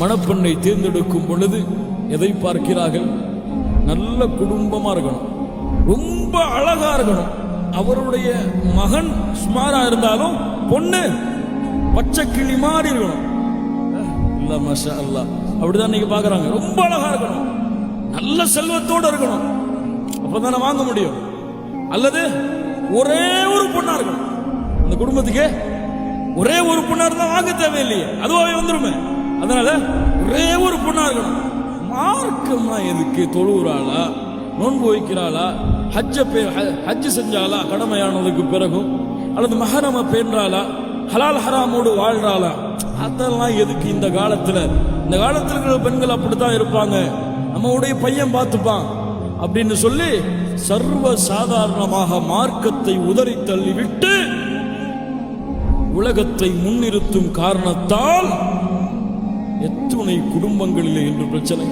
மணப்பெண்ணை தேர்ந்தெடுக்கும் பொழுது எதை பார்க்கிறார்கள்? நல்ல குடும்பமா இருக்கணும், ரொம்ப அழகா இருக்கணும். அவருடைய மகன் சுமாரா இருந்தாலும் பொண்ணு பச்சை கிளி மாதிரி இருக்கணும். இல்ல மாஷா அல்லாஹ், அப்படிதான் நீங்க பாக்குறாங்க. ரொம்ப அழகா இருக்கணும், நல்ல செல்வத்தோடு இருக்கணும், அப்பதானே வாங்க முடியும். அல்லது ஒரே ஒரு பொண்ணா இருக்கணும். அந்த குடும்பத்துக்கு ஒரே ஒரு பொண்ணா இருந்தா வாங்க தேவையில்லையே, அதுவாவே வந்துருமே. அதனால ஒரே ஒரு பொண்ணா இருக்கணும். மார்க்கமா எதுக்கு? தொழுகிறாளா, நோன்பு வைக்கிறாளா, ஹஜ் செஞ்சாலா கடமையானதுக்கு பிறகும், அல்லது மஹரம பேன்றாளா, ஹலால் ஹராமோடு வாழ்றாளா, அதெல்லாம் எதுக்கு இந்த காலத்துல? இந்த காலத்துல இருக்கிற பெண்கள் அப்படித்தான் இருப்பாங்க, நம்மளுடைய பையன் பார்த்துப்பான் அப்படின்னு சொல்லி சர்வ சாதாரணமாக மார்க்கத்தை உதறி தள்ளிவிட்டு உலகத்தை முன்னிறுத்தும் காரணத்தால் எத்துணை குடும்பங்களிலே என்று பிரச்சனை.